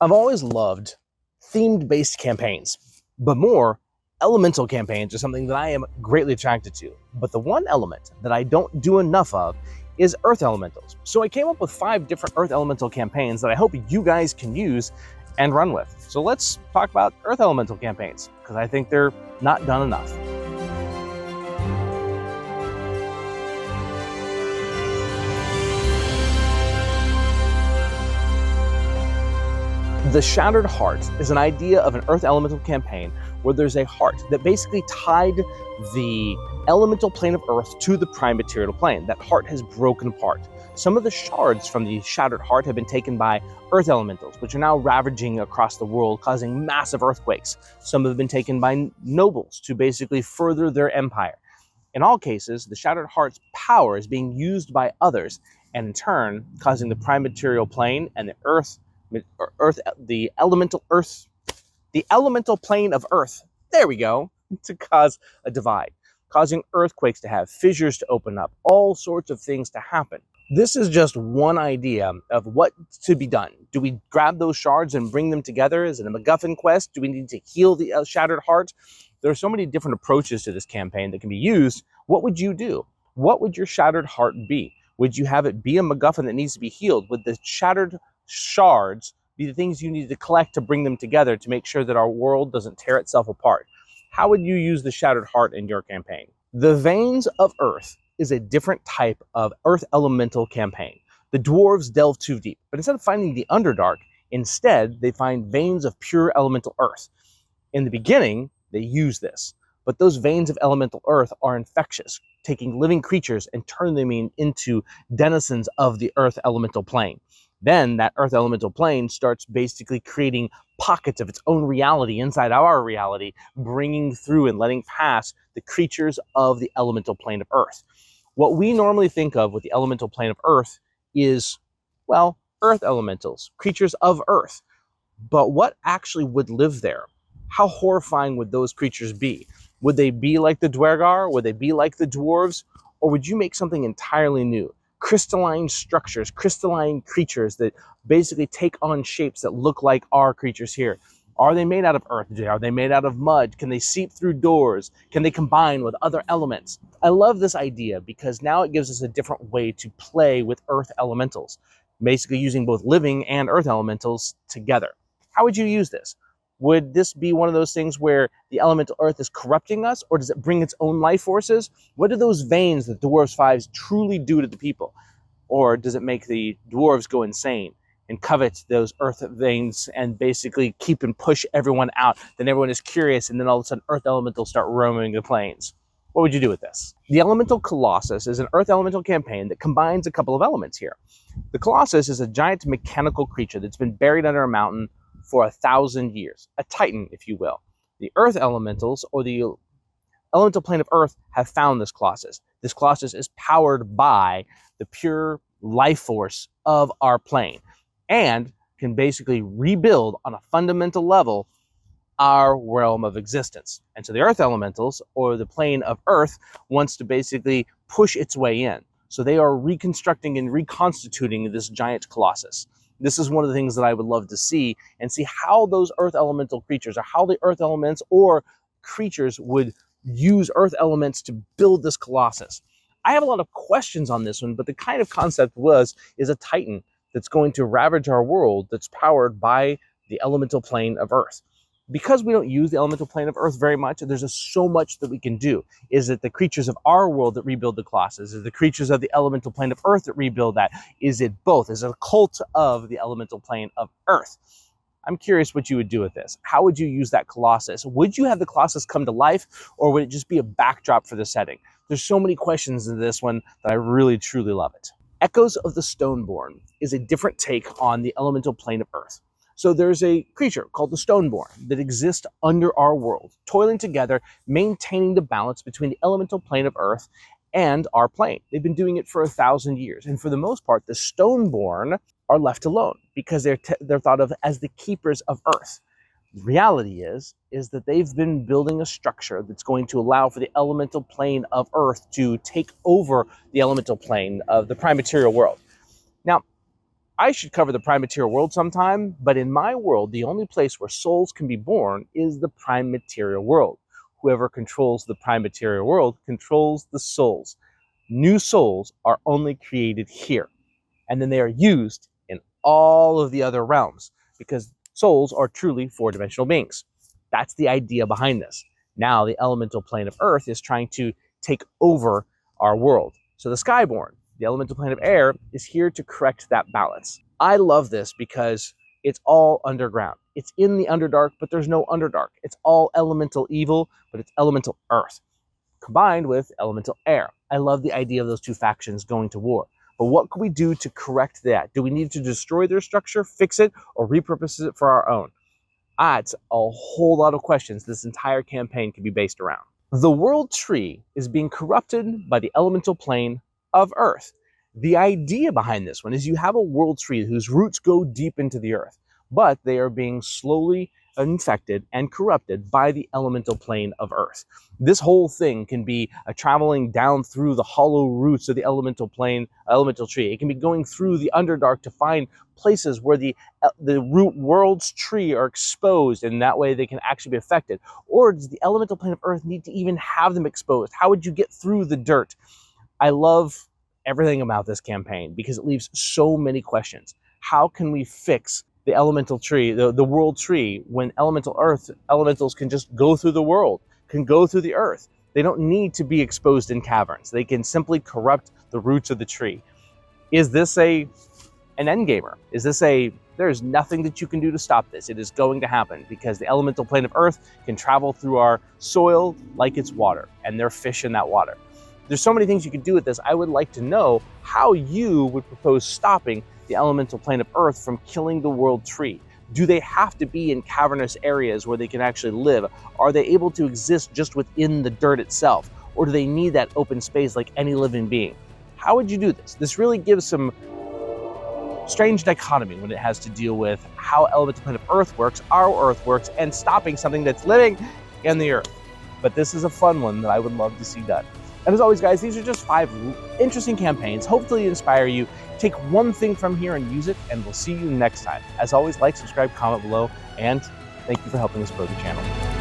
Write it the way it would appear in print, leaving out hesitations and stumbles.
I've always loved themed-based campaigns, but more elemental campaigns are something that I am greatly attracted to. But the one element that I don't do enough of is Earth Elementals. So I came up with 5 different Earth Elemental campaigns that I hope you guys can use and run with. So let's talk about Earth Elemental campaigns, because I think they're not done enough. The Shattered Heart is an idea of an Earth Elemental campaign where there's a heart that basically tied the elemental plane of Earth to the prime material plane. That heart has broken apart. Some of the shards from the Shattered Heart have been taken by Earth Elementals, which are now ravaging across the world, causing massive earthquakes. Some have been taken by nobles to basically further their empire. In all cases, the Shattered Heart's power is being used by others, and in turn, causing the prime material plane and the elemental plane of Earth, there we go, to cause a divide, causing earthquakes to have fissures to open up, all sorts of things to happen. This is just one idea of what to be done. Do we grab those shards and bring them together? Is it a MacGuffin quest? Do we need to heal the Shattered Heart? There are so many different approaches to this campaign that can be used. What would you do? What would your Shattered Heart be? Would you have it be a MacGuffin that needs to be healed? Would the shattered shards be the things you need to collect to bring them together to make sure that our world doesn't tear itself apart? How would you use the Shattered Heart in your campaign? The Veins of Earth is a different type of Earth Elemental campaign. The dwarves delve too deep, but instead of finding the Underdark, instead they find veins of pure elemental earth. In the beginning, they use this, but those veins of elemental earth are infectious, taking living creatures and turning them into denizens of the Earth Elemental plane. Then that Earth Elemental plane starts basically creating pockets of its own reality inside our reality, bringing through and letting pass the creatures of the elemental plane of Earth. What we normally think of with the elemental plane of Earth is, well, Earth Elementals, creatures of Earth. But what actually would live there? How horrifying would those creatures be? Would they be like the Duergar? Would they be like the dwarves? Or would you make something entirely new? Crystalline structures, crystalline creatures that basically take on shapes that look like our creatures here. Are they made out of earth? Are they made out of mud? Can they seep through doors? Can they combine with other elements? I love this idea because now it gives us a different way to play with Earth Elementals, basically using both living and Earth Elementals together. How would you use this? Would this be one of those things where the elemental earth is corrupting us, or does it bring its own life forces? What do those veins that Dwarves 5 truly do to the people? Or does it make the dwarves go insane and covet those earth veins and basically keep and push everyone out? Then everyone is curious, and then all of a sudden Earth Elementals start roaming the plains. What would you do with this? The Elemental Colossus is an Earth Elemental campaign that combines a couple of elements here. The Colossus is a giant mechanical creature that's been buried under a mountain for 1,000 years, a titan, if you will. The Earth Elementals, or the elemental plane of Earth, have found this Colossus. This Colossus is powered by the pure life force of our plane and can basically rebuild on a fundamental level our realm of existence. And so the Earth Elementals, or the plane of Earth, wants to basically push its way in. So they are reconstructing and reconstituting this giant Colossus. This is one of the things that I would love to see, and see how those Earth Elemental creatures, or how the Earth Elements or creatures would use Earth Elements to build this Colossus. I have a lot of questions on this one, but the kind of concept is a Titan that's going to ravage our world that's powered by the elemental plane of Earth. Because we don't use the elemental plane of Earth very much, there's just so much that we can do. Is it the creatures of our world that rebuild the Colossus? Is it the creatures of the elemental plane of Earth that rebuild that? Is it both? Is it a cult of the elemental plane of Earth? I'm curious what you would do with this. How would you use that Colossus? Would you have the Colossus come to life, or would it just be a backdrop for the setting? There's so many questions in this one that I really, truly love it. Echoes of the Stoneborn is a different take on the elemental plane of Earth. So there's a creature called the Stoneborn that exists under our world, toiling together, maintaining the balance between the elemental plane of Earth and our plane. They've been doing it for 1,000 years. And for the most part, the Stoneborn are left alone because they're thought of as the keepers of Earth. The reality is that they've been building a structure that's going to allow for the elemental plane of Earth to take over the elemental plane of the prime material world. Now, I should cover the prime material world sometime, but in my world, the only place where souls can be born is the prime material world. Whoever controls the prime material world controls the souls. New souls are only created here, and then they are used in all of the other realms, because souls are truly four-dimensional beings. That's the idea behind this. Now the elemental plane of Earth is trying to take over our world. So the Skyborn, the elemental plane of air, is here to correct that balance. I love this because it's all underground. It's in the Underdark, but there's no Underdark. It's all elemental evil, but it's elemental earth, combined with elemental air. I love the idea of those two factions going to war. But what can we do to correct that? Do we need to destroy their structure, fix it, or repurpose it for our own? It's a whole lot of questions this entire campaign can be based around. The world tree is being corrupted by the elemental plane of Earth. The idea behind this one is you have a world tree whose roots go deep into the earth, but they are being slowly infected and corrupted by the elemental plane of Earth. This whole thing can be traveling down through the hollow roots of the elemental plane, elemental tree. It can be going through the Underdark to find places where the root world's tree are exposed, and that way they can actually be affected. Or does the elemental plane of Earth need to even have them exposed? How would you get through the dirt? I love everything about this campaign because it leaves so many questions. How can we fix the elemental tree, the world tree, when elementals can just go through the world, can go through the earth? They don't need to be exposed in caverns. They can simply corrupt the roots of the tree. Is this an endgamer? Is this there's nothing that you can do to stop this? It is going to happen because the elemental plane of Earth can travel through our soil like it's water, and there are fish in that water. There's so many things you could do with this. I would like to know how you would propose stopping the elemental plane of Earth from killing the world tree. Do they have to be in cavernous areas where they can actually live? Are they able to exist just within the dirt itself? Or do they need that open space like any living being? How would you do this? This really gives some strange dichotomy when it has to deal with how elemental plane of Earth works, our Earth works, and stopping something that's living in the earth. But this is a fun one that I would love to see done. And as always, guys, these are just 5 interesting campaigns. Hopefully inspire you. Take one thing from here and use it, and we'll see you next time. As always, like, subscribe, comment below, and thank you for helping us grow the channel.